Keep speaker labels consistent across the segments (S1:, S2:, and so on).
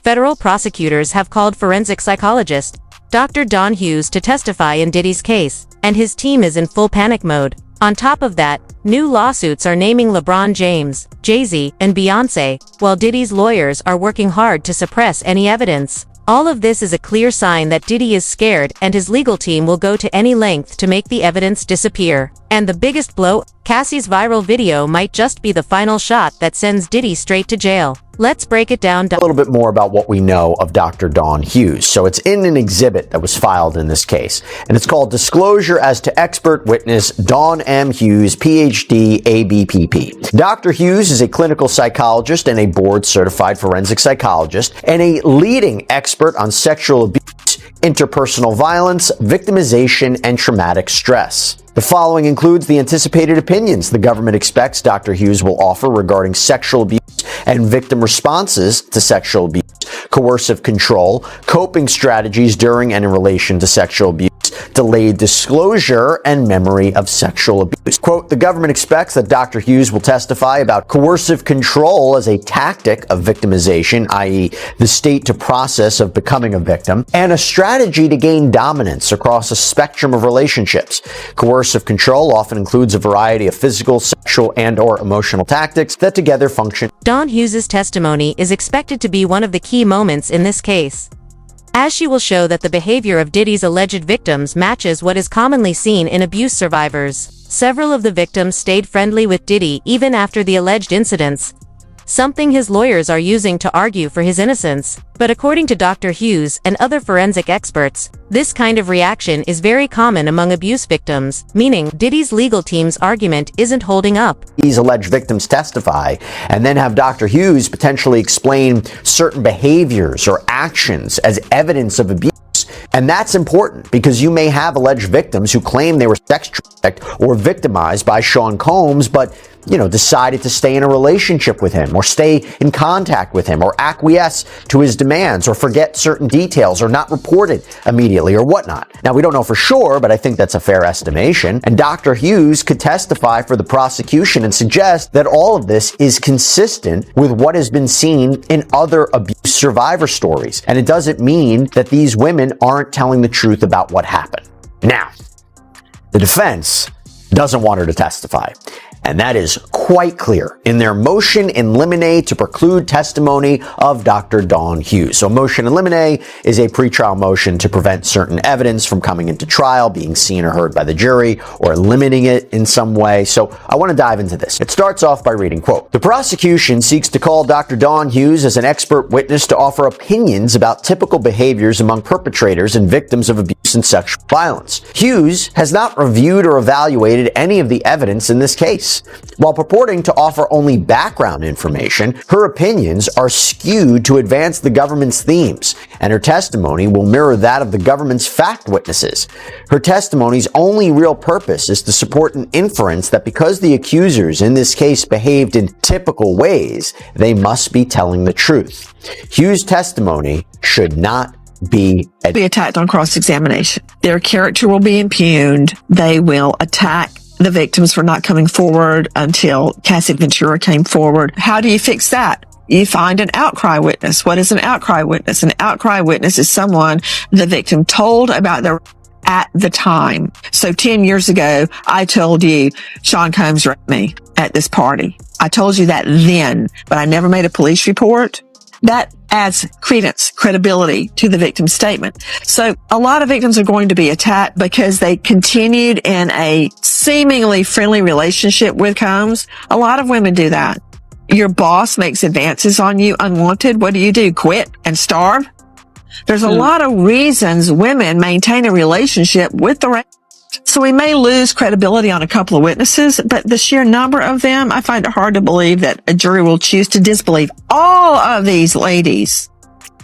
S1: Federal prosecutors have called forensic psychologist Dr. Don Hughes to testify in Diddy's case, and his team is in full panic mode. On top of that, new lawsuits are naming LeBron James, Jay-Z, and Beyoncé, while Diddy's lawyers are working hard to suppress any evidence. All of this is a clear sign that Diddy is scared and his legal team will go to any length to make the evidence disappear. And the biggest blow, Cassie's viral video might just be the final shot that sends Diddy straight to jail. Let's break it down.
S2: A little bit more about what we know of Dr. Don Hughes. So it's in an exhibit that was filed in this case, and it's called Disclosure as to Expert Witness Don M. Hughes, PhD, ABPP. Dr. Hughes is a clinical psychologist and a board-certified forensic psychologist, and a leading expert on sexual abuse, interpersonal violence, victimization, and traumatic stress. The following includes the anticipated opinions the government expects Dr. Hughes will offer regarding sexual abuse and victim responses to sexual abuse, coercive control, coping strategies during and in relation to sexual abuse, delayed disclosure, and memory of sexual abuse. Quote, the government expects that Dr. Hughes will testify about coercive control as a tactic of victimization, i.e. the state to process of becoming a victim, and a strategy to gain dominance across a spectrum of relationships. Coercive control often includes a variety of physical, sexual, and/or emotional tactics that together function.
S1: Don Hughes's testimony is expected to be one of the key moments in this case, as she will show that the behavior of Diddy's alleged victims matches what is commonly seen in abuse survivors. Several of the victims stayed friendly with Diddy even after the alleged incidents, something his lawyers are using to argue for his innocence. But according to Dr. Hughes and other forensic experts, this kind of reaction is very common among abuse victims, meaning Diddy's legal team's argument isn't holding up.
S2: These alleged victims testify and then have Dr. Hughes potentially explain certain behaviors or actions as evidence of abuse. And that's important because you may have alleged victims who claim they were sex trafficked or victimized by Sean Combs, but decided to stay in a relationship with him or stay in contact with him or acquiesce to his demands or forget certain details or not report it immediately or whatnot. Now, we don't know for sure, but I think that's a fair estimation. And Dr. Hughes could testify for the prosecution and suggest that all of this is consistent with what has been seen in other abuse survivor stories. And it doesn't mean that these women aren't telling the truth about what happened. Now, the defense doesn't want her to testify. And that is quite clear in their motion in limine to preclude testimony of Dr. Don Hughes. So motion in limine is a pretrial motion to prevent certain evidence from coming into trial, being seen or heard by the jury, or limiting it in some way. So I want to dive into this. It starts off by reading, quote, the prosecution seeks to call Dr. Don Hughes as an expert witness to offer opinions about typical behaviors among perpetrators and victims of abuse and sexual violence. Hughes has not reviewed or evaluated any of the evidence in this case. While purporting to offer only background information, her opinions are skewed to advance the government's themes, and her testimony will mirror that of the government's fact witnesses. Her testimony's only real purpose is to support an inference that because the accusers in this case behaved in typical ways, they must be telling the truth. Hughes' testimony should not be
S3: attacked on cross-examination. Their character will be impugned. They will attack the victims for not coming forward until Cassie Ventura came forward. How do you fix that? You find an outcry witness. What is an outcry witness? An outcry witness is someone the victim told about their at the time. So 10 years ago, I told you Sean Combs raped me at this party. I told you that then, but I never made a police report. That adds credibility to the victim's statement. So a lot of victims are going to be attacked because they continued in a seemingly friendly relationship with Combs. A lot of women do that. Your boss makes advances on you unwanted. What do? Quit and starve? There's a lot of reasons women maintain a relationship with the rapist. So we may lose credibility on a couple of witnesses, but the sheer number of them, I find it hard to believe that a jury will choose to disbelieve all of these ladies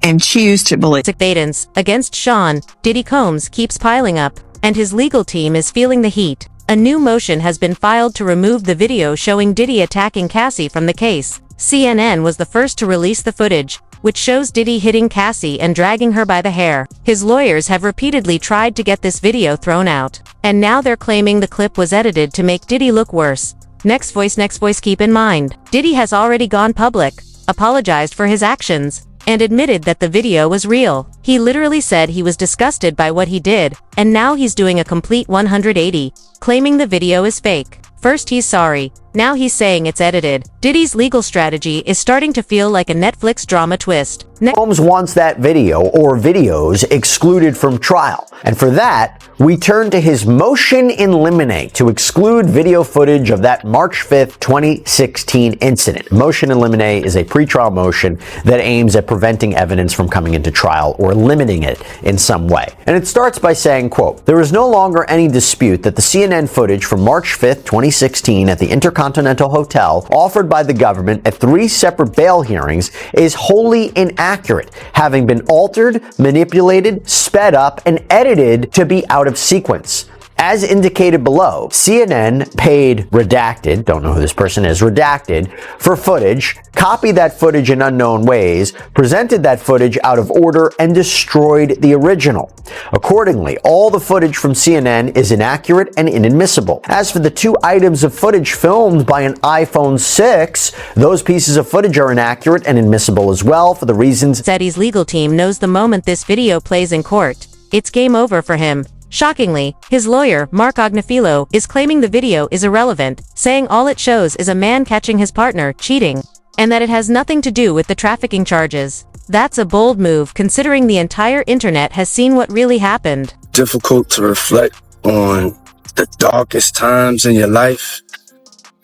S3: and choose to believe.
S1: Evidence against Sean Diddy Combs keeps piling up, and his legal team is feeling the heat. A new motion has been filed to remove the video showing Diddy attacking Cassie from the case. CNN was the first to release the footage, which shows Diddy hitting Cassie and dragging her by the hair. His lawyers have repeatedly tried to get this video thrown out, and now they're claiming the clip was edited to make Diddy look worse. Next voice, keep in mind, Diddy has already gone public, apologized for his actions, and admitted that the video was real. He literally said he was disgusted by what he did, and now he's doing a complete 180, claiming the video is fake. First he's sorry, now he's saying it's edited. Diddy's legal strategy is starting to feel like a Netflix drama twist.
S2: Combs wants that video or videos excluded from trial. And for that, we turn to his motion in limine to exclude video footage of that March 5th, 2016 incident. Motion in limine is a pretrial motion that aims at preventing evidence from coming into trial or limiting it in some way. And it starts by saying, quote, "There is no longer any dispute that the CNN footage from March 5th, 2016 at the Intercontinental Hotel offered by the government at 3 separate bail hearings is wholly inaccurate, having been altered, manipulated, sped up, and edited to be out of sequence. As indicated below, CNN paid Redacted, don't know who this person is, Redacted, for footage, copied that footage in unknown ways, presented that footage out of order, and destroyed the original. Accordingly, all the footage from CNN is inaccurate and inadmissible. As for the 2 items of footage filmed by an iPhone 6, those pieces of footage are inaccurate and inadmissible as well for the reasons."
S1: Diddy's legal team knows the moment this video plays in court, it's game over for him. Shockingly, his lawyer, Mark Agnifilo, is claiming the video is irrelevant, saying all it shows is a man catching his partner cheating, and that it has nothing to do with the trafficking charges. That's a bold move considering the entire internet has seen what really happened.
S4: Difficult to reflect on the darkest times in your life.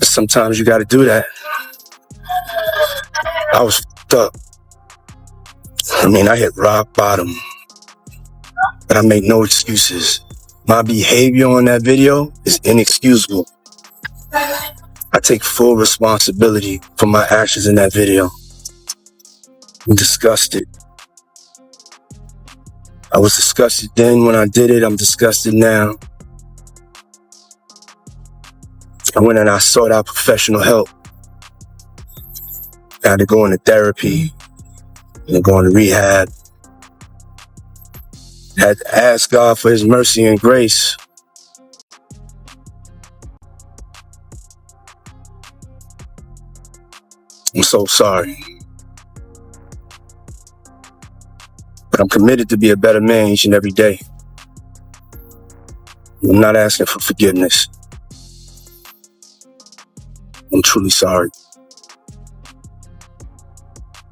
S4: Sometimes you gotta do that. I was fucked up. I hit rock bottom. But I make no excuses. My behavior on that video is inexcusable. I take full responsibility for my actions in that video. I'm disgusted. I was disgusted then when I did it. I'm disgusted now. I went and I sought out professional help. I had to go into therapy and go into rehab. Had to ask God for his mercy and grace. I'm so sorry. But I'm committed to be a better man each and every day. I'm not asking for forgiveness. I'm truly sorry.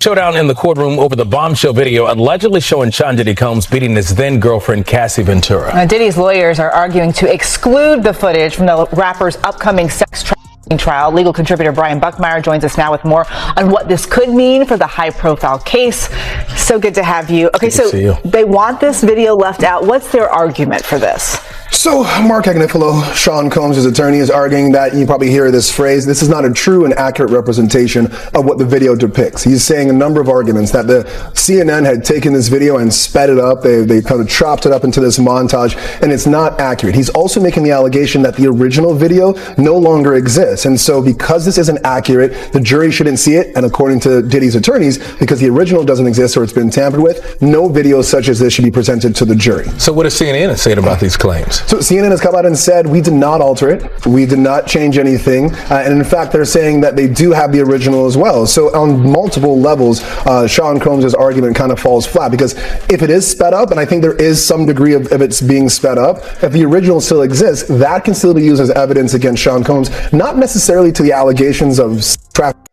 S5: Showdown in the courtroom over the bombshell video allegedly showing Sean Diddy Combs beating his then girlfriend Cassie Ventura.
S6: Now, Diddy's lawyers are arguing to exclude the footage from the rapper's upcoming sex trafficking trial. Legal contributor Brian Buckmeyer joins us now with more on what this could mean for the high-profile case. So good to have you. Okay, so they want this video left out. What's their argument for this?
S7: So Mark Agnifilo, Sean Combs' attorney, is arguing that you probably hear this phrase, this is not a true and accurate representation of what the video depicts. He's saying a number of arguments that the CNN had taken this video and sped it up. They kind of chopped it up into this montage, and it's not accurate. He's also making the allegation that the original video no longer exists. And so because this isn't accurate, the jury shouldn't see it. And according to Diddy's attorneys, because the original doesn't exist or it's been tampered with, no video such as this should be presented to the jury.
S5: So what does CNN say about these claims?
S7: So CNN has come out and said, we did not alter it. We did not change anything. And in fact, they're saying that they do have the original as well. So on multiple levels, Sean Combs' argument kind of falls flat, because if it is sped up, and I think there is some degree of it's being sped up, if the original still exists, that can still be used as evidence against Sean Combs, not necessarily to the allegations of trafficking,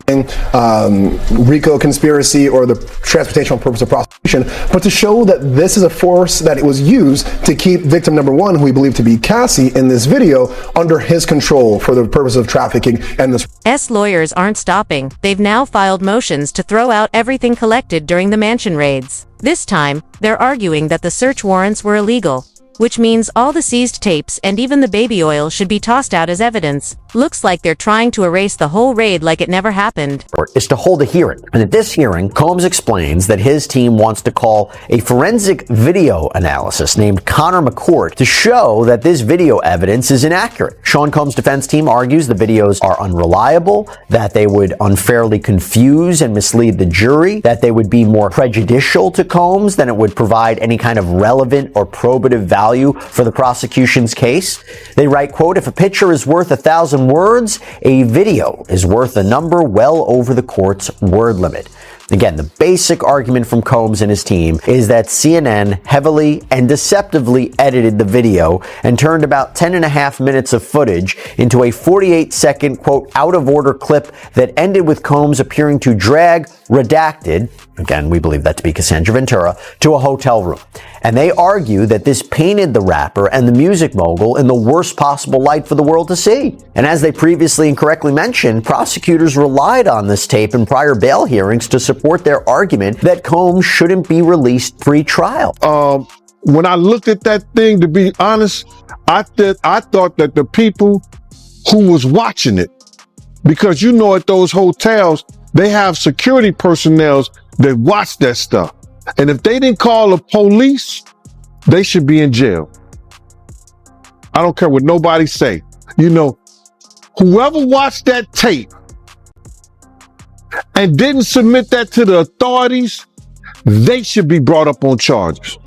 S7: RICO conspiracy, or the transportation purpose of prostitution, but to show that this is a force that it was used to keep victim number one, who we believe to be Cassie in this video, under his control for the purpose of trafficking. And this
S1: lawyers aren't stopping. They've now filed motions to throw out everything collected during the mansion raids. This time, they're arguing that the search warrants were illegal, which means all the seized tapes and even the baby oil should be tossed out as evidence. Looks like they're trying to erase the whole raid like it never happened.
S2: Is to hold a hearing. And at this hearing, Combs explains that his team wants to call a forensic video analysis named Connor McCourt to show that this video evidence is inaccurate. Sean Combs' defense team argues the videos are unreliable, that they would unfairly confuse and mislead the jury, that they would be more prejudicial to Combs than it would provide any kind of relevant or probative value for the prosecution's case. They write, quote, "If a picture is worth 1,000 words, a video is worth a number well over the court's word limit." Again, the basic argument from Combs and his team is that CNN heavily and deceptively edited the video and turned about 10.5 minutes of footage into a 48-second, quote, out-of-order clip that ended with Combs appearing to drag redacted, again, we believe that to be Cassandra Ventura, to a hotel room. And they argue that this painted the rapper and the music mogul in the worst possible light for the world to see. And as they previously incorrectly mentioned, prosecutors relied on this tape in prior bail hearings to support their argument that Combs shouldn't be released pre-trial.
S8: When I looked at that thing, to be honest, I thought that the people who was watching it, because you know at those hotels, they have security personnel that watch that stuff. And if they didn't call the police, they should be in jail. I don't care what nobody say. You know, whoever watched that tape and didn't submit that to the authorities, they should be brought up on charges.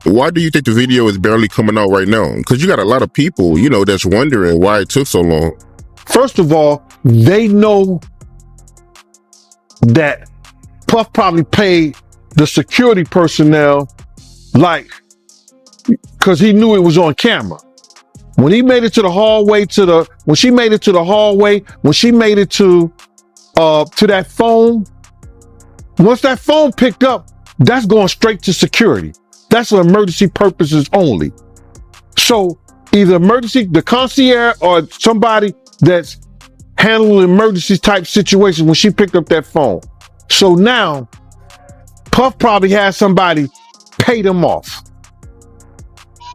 S9: Why do you think the video is barely coming out right now? Because you got a lot of people, you know, that's wondering why it took so long.
S8: First of all, they know that Puff probably paid the security personnel, like, because he knew it was on camera. When he made it to the hallway, when she made it to that phone, once that phone picked up, that's going straight to security. That's for emergency purposes only. So either the concierge or somebody that's handling emergency type situations when she picked up that phone. So now, Puff probably had somebody pay them off.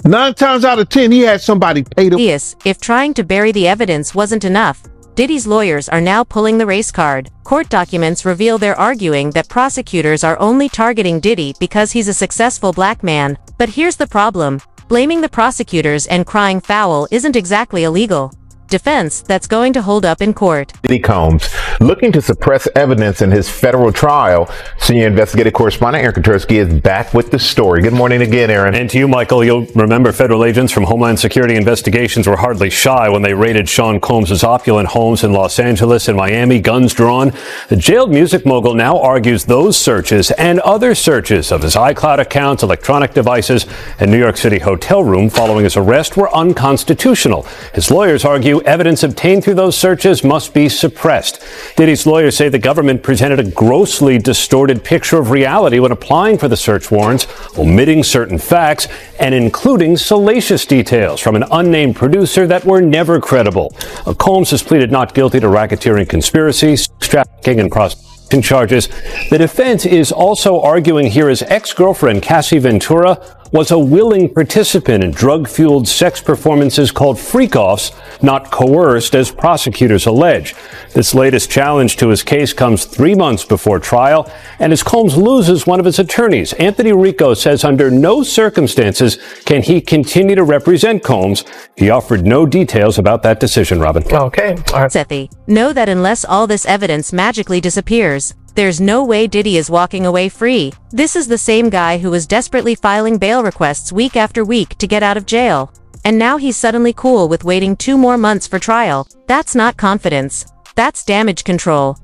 S8: 9 times out of 10, he had somebody pay them.
S1: If trying to bury the evidence wasn't enough, Diddy's lawyers are now pulling the race card. Court documents reveal they're arguing that prosecutors are only targeting Diddy because he's a successful black man. But here's the problem. Blaming the prosecutors and crying foul isn't exactly illegal. Defense that's going to hold up in court.
S10: Diddy Combs looking to suppress evidence in his federal trial. Senior investigative correspondent Aaron Katursky is back with the story. Good morning again, Aaron.
S11: And to you, Michael. You'll remember federal agents from Homeland Security Investigations were hardly shy when they raided Sean Combs' opulent homes in Los Angeles and Miami, guns drawn. The jailed music mogul now argues those searches and other searches of his iCloud accounts, electronic devices, and New York City hotel room following his arrest were unconstitutional. His lawyers argue evidence obtained through those searches must be suppressed. Diddy's lawyers say the government presented a grossly distorted picture of reality when applying for the search warrants, omitting certain facts and including salacious details from an unnamed producer that were never credible. Combs has pleaded not guilty to racketeering, conspiracy, sex trafficking, and prostitution charges. The defense is also arguing here his ex-girlfriend, Cassie Ventura, was a willing participant in drug-fueled sex performances called freak-offs, not coerced, as prosecutors allege. This latest challenge to his case comes 3 months before trial, and as Combs loses one of his attorneys, Anthony Rico says under no circumstances can he continue to represent Combs. He offered no details about that decision, Robin.
S12: Okay. All right.
S1: Sethy, know that unless all this evidence magically disappears, there's no way Diddy is walking away free. This is the same guy who was desperately filing bail requests week after week to get out of jail. And now he's suddenly cool with waiting 2 more months for trial. That's not confidence. That's damage control.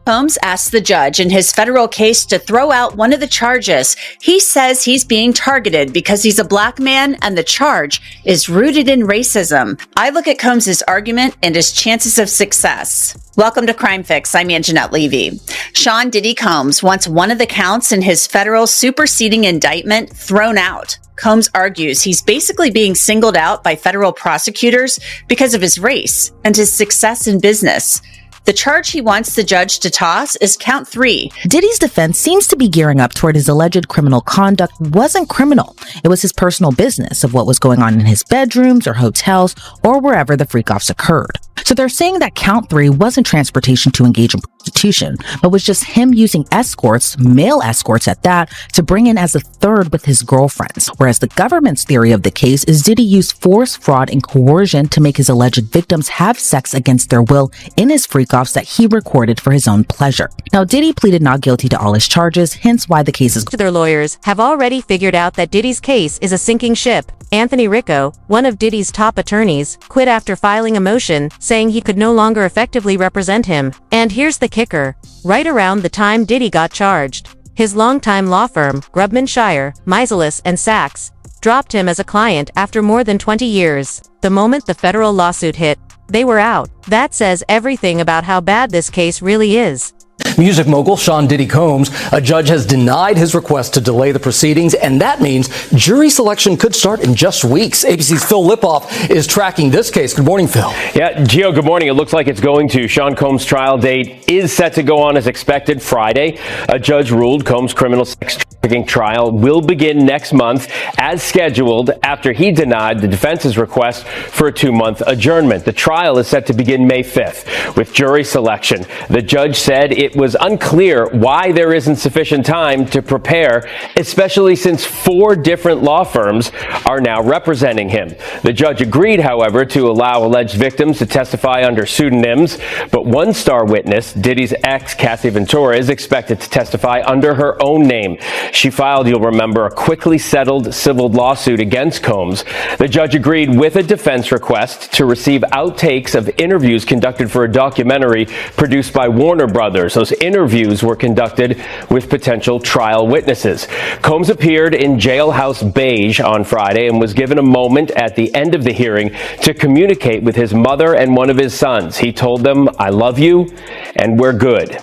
S13: Combs asked the judge in his federal case to throw out one of the charges. He says he's being targeted because he's a black man and the charge is rooted in racism. I look at Combs' argument and his chances of success. Welcome to Crime Fix. I'm Anjanette Levy. Sean Diddy Combs wants one of the counts in his federal superseding indictment thrown out. Combs argues he's basically being singled out by federal prosecutors because of his race and his success in business. The charge he wants the judge to toss is count 3.
S14: Diddy's defense seems to be gearing up toward his alleged criminal conduct wasn't criminal. It was his personal business of what was going on in his bedrooms or hotels or wherever the freak-offs occurred. So they're saying that count 3 wasn't transportation to engage in prostitution, but was just him using escorts, male escorts at that, to bring in as a third with his girlfriends. Whereas the government's theory of the case is Diddy used force, fraud, and coercion to make his alleged victims have sex against their will in his freak-offs that he recorded for his own pleasure. Now, Diddy pleaded not guilty to all his charges, hence why the case is...
S1: Their lawyers have already figured out that Diddy's case is a sinking ship. Anthony Rico, one of Diddy's top attorneys, quit after filing a motion saying he could no longer effectively represent him. And here's the kicker. Right around the time Diddy got charged, his longtime law firm, Grubman Shire, Meiselas and Sachs, dropped him as a client after more than 20 years. The moment the federal lawsuit hit, they were out. That says everything about how bad this case really is.
S12: Music mogul Sean Diddy Combs, a judge has denied his request to delay the proceedings, and that means jury selection could start in just weeks. ABC's Phil Lipoff is tracking this case. Good morning, Phil.
S15: Yeah, Gio, good morning. It looks like it's going to. Sean Combs' trial date is set to go on as expected Friday. A judge ruled Combs' criminal sex trafficking trial will begin next month as scheduled after he denied the defense's request for a 2-month adjournment. The trial is set to begin May 5th with jury selection. The judge said it was unclear why there isn't sufficient time to prepare, especially since 4 different law firms are now representing him. The judge agreed, however, to allow alleged victims to testify under pseudonyms, but one star witness, Diddy's ex, Cassie Ventura, is expected to testify under her own name. She filed, you'll remember, a quickly settled civil lawsuit against Combs. The judge agreed with a defense request to receive outtakes of interviews conducted for a documentary produced by Warner Brothers. Those interviews were conducted with potential trial witnesses. Combs appeared in Jailhouse Beige on Friday and was given a moment at the end of the hearing to communicate with his mother and one of his sons. He told them, "I love you and we're good."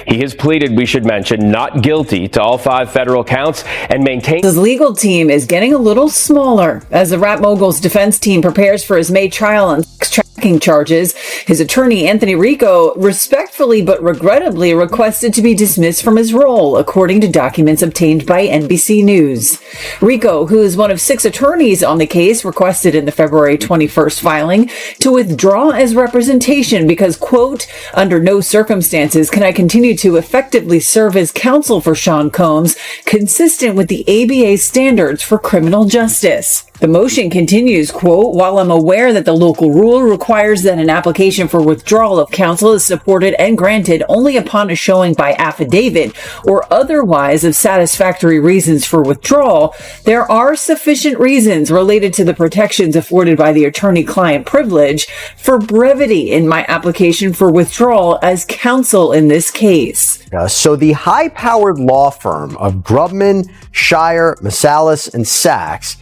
S15: He has pleaded, we should mention, not guilty to all 5 federal counts and maintains
S16: his legal team is getting a little smaller as the rap mogul's defense team prepares for his May trial on sex trafficking charges. His attorney, Anthony Rico, respectfully but regrettably requested to be dismissed from his role, according to documents obtained by NBC News. Rico, who is one of 6 attorneys on the case, requested in the February 21st filing to withdraw as representation because, quote, "Under no circumstances can I continue to effectively serve as counsel for Sean Combs, consistent with the ABA standards for criminal justice." The motion continues, quote, "While I'm aware that the local rule requires that an application for withdrawal of counsel is supported and granted only upon a showing by affidavit or otherwise of satisfactory reasons for withdrawal, there are sufficient reasons related to the protections afforded by the attorney-client privilege for brevity in my application for withdrawal as counsel in this case."
S2: So the high-powered law firm of Grubman, Shire, Meiselas, and Sachs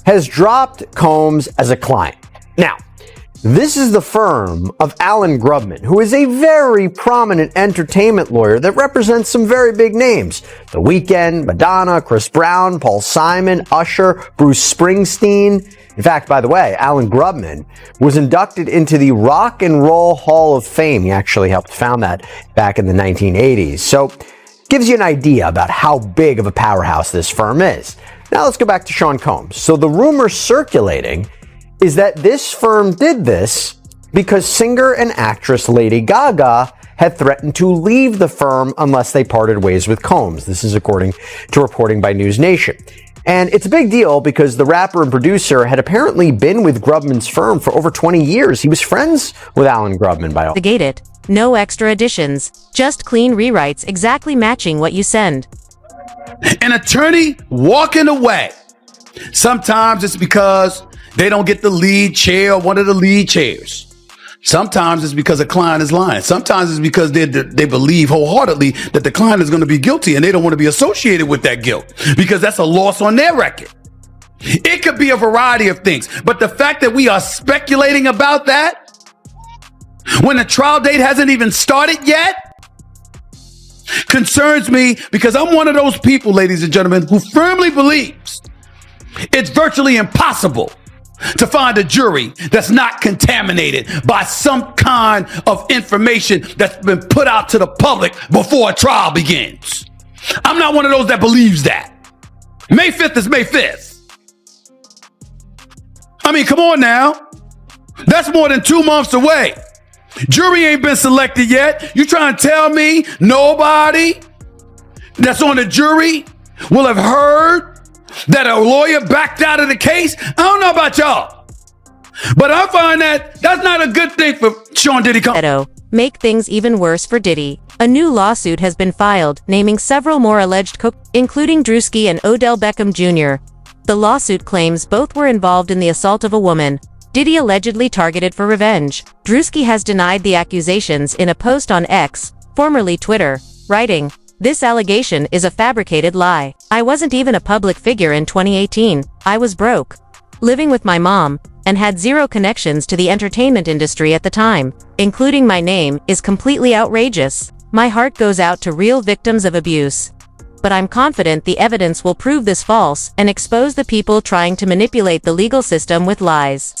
S2: has dropped Combs as a client. Now, this is the firm of Alan Grubman, who is a very prominent entertainment lawyer that represents some very big names. The Weeknd, Madonna, Chris Brown, Paul Simon, Usher, Bruce Springsteen. In fact, by the way, Alan Grubman was inducted into the Rock and Roll Hall of Fame. He actually helped found that back in the 1980s. So, gives you an idea about how big of a powerhouse this firm is. Now let's go back to Sean Combs. So the rumor circulating is that this firm did this because singer and actress Lady Gaga had threatened to leave the firm unless they parted ways with Combs. This is according to reporting by News Nation. And it's a big deal because the rapper and producer had apparently been with Grubman's firm for over 20 years. He was friends with Alan Grubman by all.
S1: It. No extra additions, just clean rewrites exactly matching what you send.
S17: An attorney walking away. Sometimes it's because they don't get the lead chair or one of the lead chairs. Sometimes it's because a client is lying. Sometimes it's because they believe wholeheartedly that the client is going to be guilty and they don't want to be associated with that guilt because that's a loss on their record. It could be a variety of things, but the fact that we are speculating about that when the trial date hasn't even started yet concerns me because I'm one of those people, ladies and gentlemen, who firmly believes it's virtually impossible to find a jury that's not contaminated by some kind of information that's been put out to the public before a trial begins. I'm not one of those that believes that. May 5th is May 5th. I mean, come on now. That's more than 2 months away. Jury ain't been selected yet. You trying to tell me nobody that's on the jury will have heard that a lawyer backed out of the case? I don't know about y'all, but I find that that's not a good thing for Sean Diddy.
S1: Make things even worse for Diddy. A new lawsuit has been filed, naming several more alleged including Drewski and Odell Beckham Jr. The lawsuit claims both were involved in the assault of a woman. Diddy allegedly targeted for revenge. Drewski has denied the accusations in a post on X, formerly Twitter, writing, "This allegation is a fabricated lie. I wasn't even a public figure in 2018. I was broke, living with my mom, and had zero connections to the entertainment industry at the time. Including my name is completely outrageous. My heart goes out to real victims of abuse. But I'm confident the evidence will prove this false and expose the people trying to manipulate the legal system with lies."